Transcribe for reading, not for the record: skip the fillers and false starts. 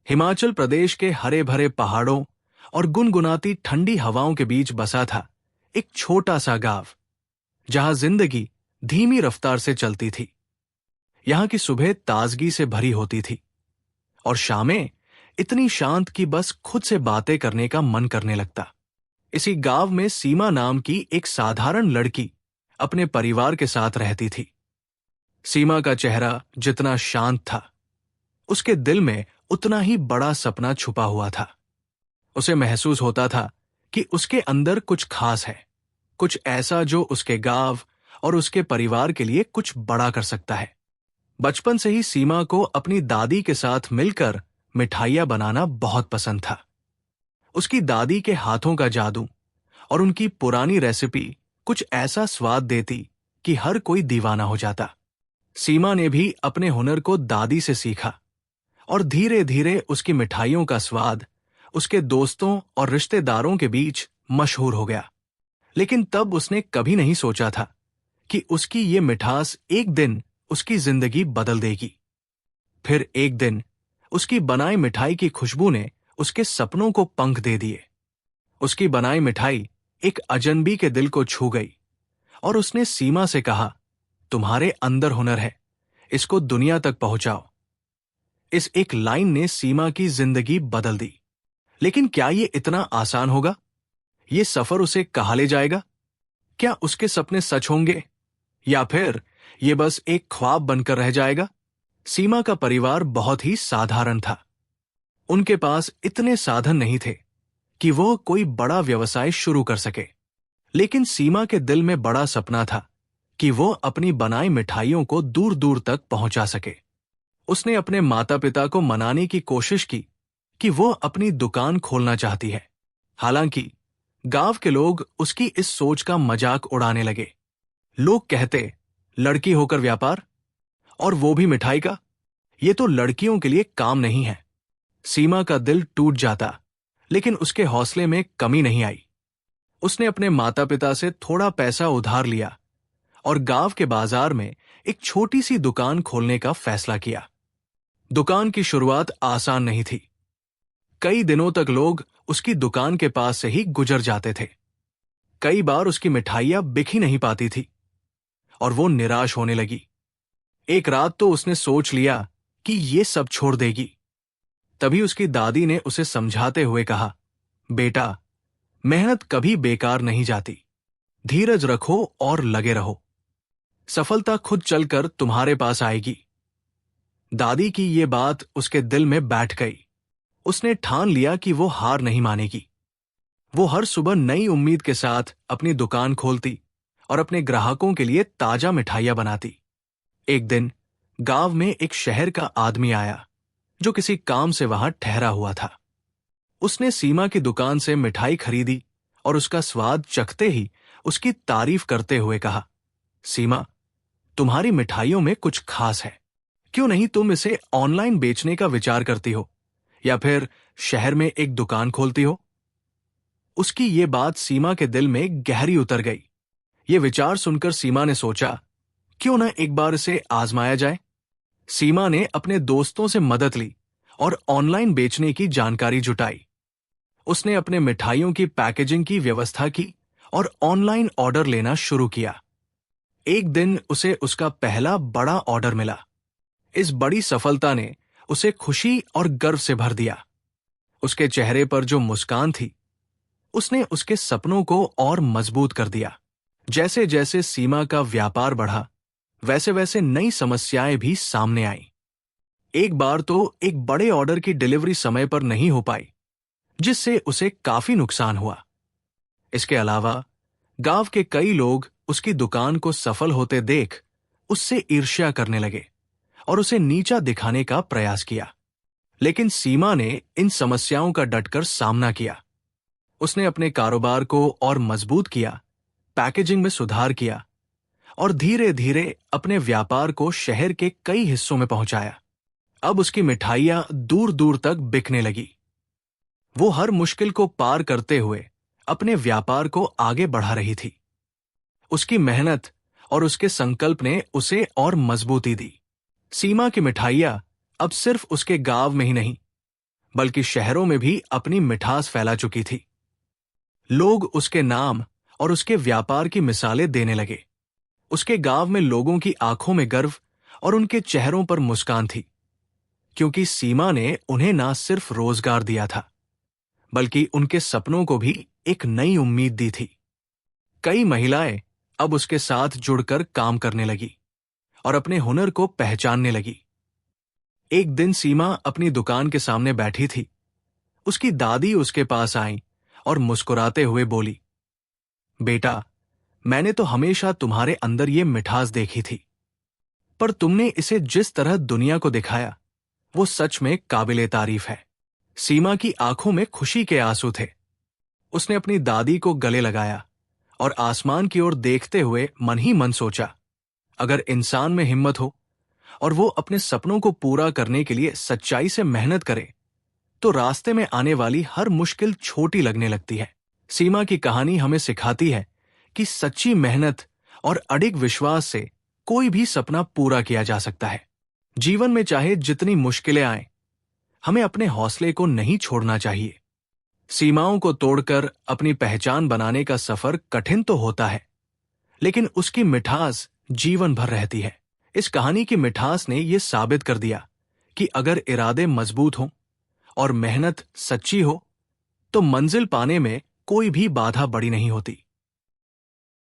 हिमाचल प्रदेश के हरे भरे पहाड़ों और गुनगुनाती ठंडी हवाओं के बीच बसा था एक छोटा सा गांव, जहां जिंदगी धीमी रफ्तार से चलती थी। यहां की सुबह ताजगी से भरी होती थी और शामें इतनी शांत कि बस खुद से बातें करने का मन करने लगता। इसी गांव में सीमा नाम की एक साधारण लड़की अपने परिवार के साथ रहती थी। सीमा का चेहरा जितना शांत था, उसके दिल में उतना ही बड़ा सपना छुपा हुआ था। उसे महसूस होता था कि उसके अंदर कुछ खास है, कुछ ऐसा जो उसके गांव और उसके परिवार के लिए कुछ बड़ा कर सकता है। बचपन से ही सीमा को अपनी दादी के साथ मिलकर मिठाइयां बनाना बहुत पसंद था। उसकी दादी के हाथों का जादू और उनकी पुरानी रेसिपी कुछ ऐसा स्वाद देती कि हर कोई दीवाना हो जाता। सीमा ने भी अपने हुनर को दादी से सीखा और धीरे धीरे उसकी मिठाइयों का स्वाद उसके दोस्तों और रिश्तेदारों के बीच मशहूर हो गया। लेकिन तब उसने कभी नहीं सोचा था कि उसकी ये मिठास एक दिन उसकी जिंदगी बदल देगी। फिर एक दिन उसकी बनाई मिठाई की खुशबू ने उसके सपनों को पंख दे दिए। उसकी बनाई मिठाई एक अजनबी के दिल को छू गई और उसने सीमा से कहा, तुम्हारे अंदर हुनर है, इसको दुनिया तक पहुंचाओ। इस एक लाइन ने सीमा की जिंदगी बदल दी। लेकिन क्या ये इतना आसान होगा? ये सफर उसे कहाँ ले जाएगा? क्या उसके सपने सच होंगे या फिर ये बस एक ख्वाब बनकर रह जाएगा? सीमा का परिवार बहुत ही साधारण था। उनके पास इतने साधन नहीं थे कि वो कोई बड़ा व्यवसाय शुरू कर सके। लेकिन सीमा के दिल में बड़ा सपना था कि वो अपनी बनाई मिठाइयों को दूर दूर तक पहुंचा सके। उसने अपने माता पिता को मनाने की कोशिश की कि वो अपनी दुकान खोलना चाहती है। हालांकि गांव के लोग उसकी इस सोच का मजाक उड़ाने लगे। लोग कहते, लड़की होकर व्यापार, और वो भी मिठाई का, ये तो लड़कियों के लिए काम नहीं है। सीमा का दिल टूट जाता, लेकिन उसके हौसले में कमी नहीं आई। उसने अपने माता पिता से थोड़ा पैसा उधार लिया और गांव के बाजार में एक छोटी सी दुकान खोलने का फैसला किया। दुकान की शुरुआत आसान नहीं थी। कई दिनों तक लोग उसकी दुकान के पास से ही गुजर जाते थे। कई बार उसकी मिठाइयां बिक ही नहीं पाती थी और वो निराश होने लगी। एक रात तो उसने सोच लिया कि ये सब छोड़ देगी। तभी उसकी दादी ने उसे समझाते हुए कहा, बेटा, मेहनत कभी बेकार नहीं जाती। धीरज रखो और लगे रहो। सफलता खुद चलकर तुम्हारे पास आएगी। दादी की ये बात उसके दिल में बैठ गई। उसने ठान लिया कि वो हार नहीं मानेगी। वो हर सुबह नई उम्मीद के साथ अपनी दुकान खोलती और अपने ग्राहकों के लिए ताजा मिठाइयां बनाती। एक दिन गांव में एक शहर का आदमी आया जो किसी काम से वहां ठहरा हुआ था। उसने सीमा की दुकान से मिठाई खरीदी और उसका स्वाद चखते ही उसकी तारीफ करते हुए कहा, सीमा, तुम्हारी मिठाइयों में कुछ खास है। क्यों नहीं तुम इसे ऑनलाइन बेचने का विचार करती हो या फिर शहर में एक दुकान खोलती हो? उसकी ये बात सीमा के दिल में गहरी उतर गई। ये विचार सुनकर सीमा ने सोचा, क्यों न एक बार इसे आजमाया जाए। सीमा ने अपने दोस्तों से मदद ली और ऑनलाइन बेचने की जानकारी जुटाई। उसने अपने मिठाइयों की पैकेजिंग की व्यवस्था की और ऑनलाइन ऑर्डर लेना शुरू किया। एक दिन उसे उसका पहला बड़ा ऑर्डर मिला। इस बड़ी सफलता ने उसे खुशी और गर्व से भर दिया। उसके चेहरे पर जो मुस्कान थी, उसने उसके सपनों को और मजबूत कर दिया। जैसे जैसे सीमा का व्यापार बढ़ा, वैसे वैसे नई समस्याएं भी सामने आईं। एक बार तो एक बड़े ऑर्डर की डिलीवरी समय पर नहीं हो पाई, जिससे उसे काफी नुकसान हुआ। इसके अलावा गांव के कई लोग उसकी दुकान को सफल होते देख उससे ईर्ष्या करने लगे और उसे नीचा दिखाने का प्रयास किया। लेकिन सीमा ने इन समस्याओं का डटकर सामना किया। उसने अपने कारोबार को और मजबूत किया, पैकेजिंग में सुधार किया और धीरे धीरे अपने व्यापार को शहर के कई हिस्सों में पहुंचाया। अब उसकी मिठाइयां दूर दूर तक बिकने लगी। वो हर मुश्किल को पार करते हुए अपने व्यापार को आगे बढ़ा रही थी। उसकी मेहनत और उसके संकल्प ने उसे और मजबूती दी। सीमा की मिठाइयां अब सिर्फ उसके गांव में ही नहीं, बल्कि शहरों में भी अपनी मिठास फैला चुकी थी। लोग उसके नाम और उसके व्यापार की मिसालें देने लगे। उसके गांव में लोगों की आंखों में गर्व और उनके चेहरों पर मुस्कान थी, क्योंकि सीमा ने उन्हें ना सिर्फ रोजगार दिया था, बल्कि उनके सपनों को भी एक नई उम्मीद दी थी। कई महिलाएं अब उसके साथ जुड़कर काम करने लगी और अपने हुनर को पहचानने लगी। एक दिन सीमा अपनी दुकान के सामने बैठी थी। उसकी दादी उसके पास आई और मुस्कुराते हुए बोली, बेटा, मैंने तो हमेशा तुम्हारे अंदर ये मिठास देखी थी, पर तुमने इसे जिस तरह दुनिया को दिखाया, वो सच में काबिले तारीफ है। सीमा की आंखों में खुशी के आंसू थे। उसने अपनी दादी को गले लगाया और आसमान की ओर देखते हुए मन ही मन सोचा, अगर इंसान में हिम्मत हो और वो अपने सपनों को पूरा करने के लिए सच्चाई से मेहनत करे, तो रास्ते में आने वाली हर मुश्किल छोटी लगने लगती है। सीमा की कहानी हमें सिखाती है कि सच्ची मेहनत और अडिग विश्वास से कोई भी सपना पूरा किया जा सकता है। जीवन में चाहे जितनी मुश्किलें आएं, हमें अपने हौसले को नहीं छोड़ना चाहिए। सीमाओं को तोड़कर अपनी पहचान बनाने का सफर कठिन तो होता है, लेकिन उसकी मिठास जीवन भर रहती है। इस कहानी की मिठास ने यह साबित कर दिया कि अगर इरादे मजबूत हों और मेहनत सच्ची हो, तो मंजिल पाने में कोई भी बाधा बड़ी नहीं होती।